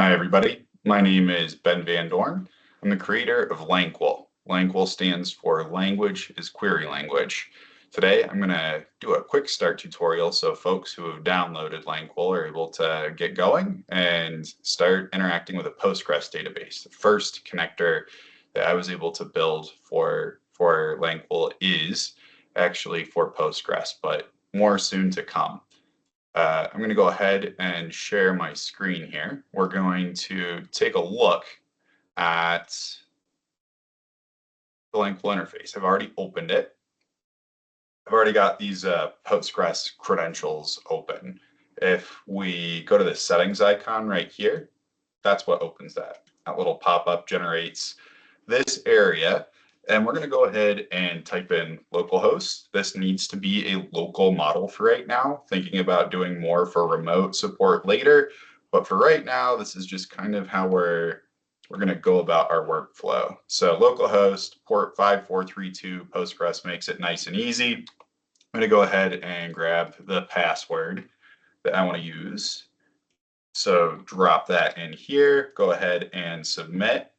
Hi, everybody. My name is Ben Van Dorn. I'm the creator of LANQL. LANQL stands for Language is Query Language. Today, I'm going to do a quick start tutorial so folks who have downloaded LANQL are able to get going and start interacting with a Postgres database. The first connector that I was able to build for LANQL is actually for Postgres, but more soon to come. I'm going to go ahead and share my screen here. We're going to take a look at the LANQL interface. I've already opened it. I've already got these Postgres credentials open. If we go to the settings icon right here, that's what opens that. That little pop-up generates this area. And we're going to go ahead and type in localhost. This needs to be a local model for right now, thinking about doing more for remote support later. But for right now, this is just kind of how we're going to go about our workflow. So localhost, port 5432, Postgres makes it nice and easy. I'm going to go ahead and grab the password that I want to use. So drop that in here, go ahead and submit.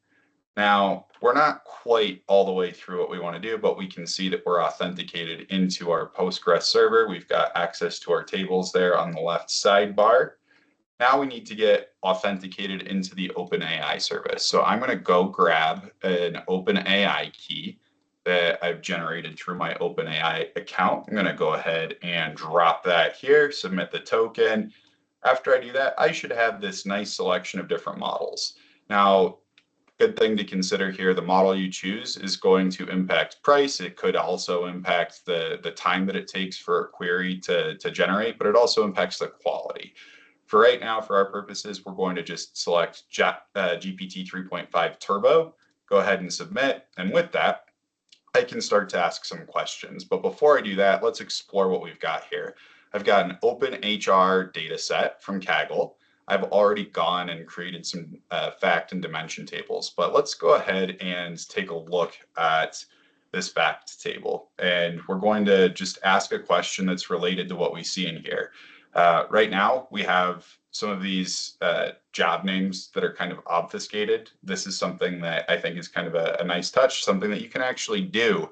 Now, we're not quite all the way through what we want to do, but we can see that we're authenticated into our Postgres server. We've got access to our tables there on the left sidebar. Now we need to get authenticated into the OpenAI service. So I'm going to go grab an OpenAI key that I've generated through my OpenAI account. I'm going to go ahead and drop that here, submit the token. After I do that, I should have this nice selection of different models. Now, good thing to consider here, the model you choose is going to impact price. It could also impact the time that it takes for a query to generate, but it also impacts the quality. For right now, for our purposes, we're going to just select GPT 3.5 Turbo, go ahead and submit. And with that, I can start to ask some questions. But before I do that, let's explore what we've got here. I've got an OpenHR data set from Kaggle. I've already gone and created some fact and dimension tables, but let's go ahead and take a look at this fact table. And we're going to just ask a question that's related to what we see in here. Right now, we have some of these job names that are kind of obfuscated. This is something that I think is kind of a nice touch, something that you can actually do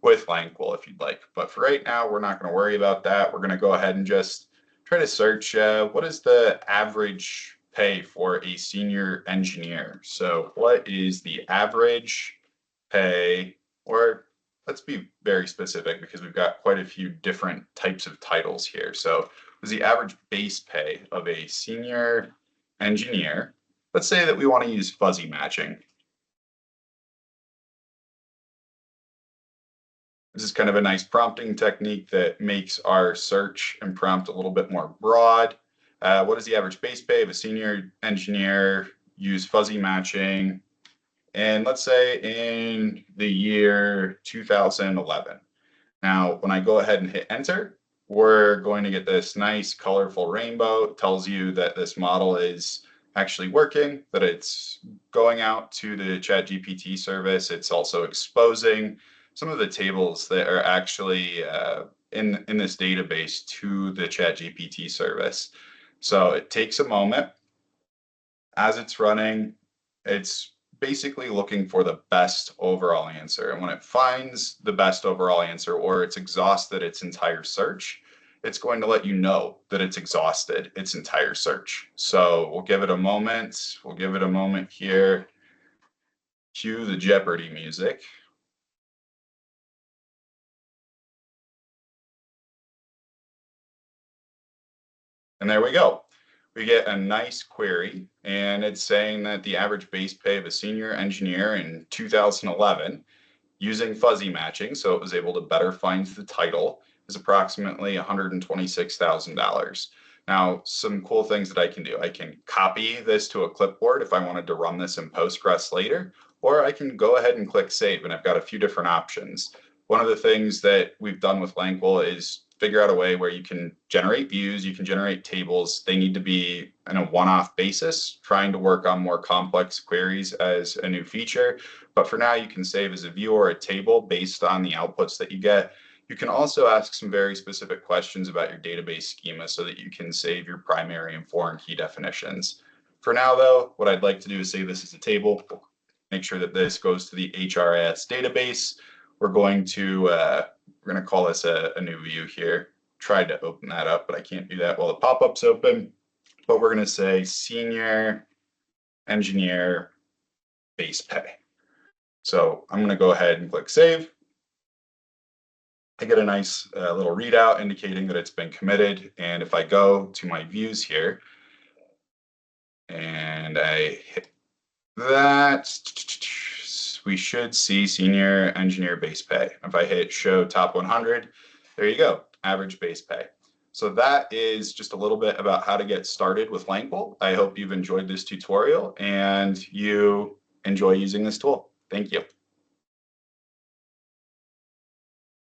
with LANQL if you'd like. But for right now, we're not going to worry about that. We're going to go ahead and just try to search what is the average pay for a senior engineer. So what is the average pay, or let's be very specific because we've got quite a few different types of titles here. So what is the average base pay of a senior engineer? Let's say that we want to use fuzzy matching. This is kind of a nice prompting technique that makes our search and prompt a little bit more broad. What is the average base pay of a senior engineer? Use fuzzy matching. And let's say in the year 2011. Now, when I go ahead and hit enter, we're going to get this nice colorful rainbow. It tells you that this model is actually working, that it's going out to the ChatGPT service. It's also exposing some of the tables that are actually in this database to the ChatGPT service. So it takes a moment. As it's running, it's basically looking for the best overall answer. And when it finds the best overall answer, or it's exhausted its entire search, it's going to let you know that it's exhausted its entire search. So we'll give it a moment. We'll give it a moment here. Cue the Jeopardy music. And there we go. We get a nice query, and it's saying that the average base pay of a senior engineer in 2011 using fuzzy matching, so it was able to better find the title, is approximately $126,000. Now, some cool things that I can do. I can copy this to a clipboard if I wanted to run this in Postgres later, or I can go ahead and click save, and I've got a few different options. One of the things that we've done with LANQL is figure out a way where you can generate views, you can generate tables. They need to be on a one-off basis, trying to work on more complex queries as a new feature. But for now, you can save as a view or a table based on the outputs that you get. You can also ask some very specific questions about your database schema so that you can save your primary and foreign key definitions. For now, though, what I'd like to do is say this is a table. Make sure that this goes to the HRIS database. We're going to call this a new view here. Tried to open that up, but I can't do that while the pop-up's open. But we're going to say senior engineer base pay. So I'm going to go ahead and click save. I get a nice little readout indicating that it's been committed. And if I go to my views here and I hit that, we should see senior engineer base pay. If I hit show top 100, there you go, average base pay. So that is just a little bit about how to get started with LANQL. I hope you've enjoyed this tutorial and you enjoy using this tool. Thank you.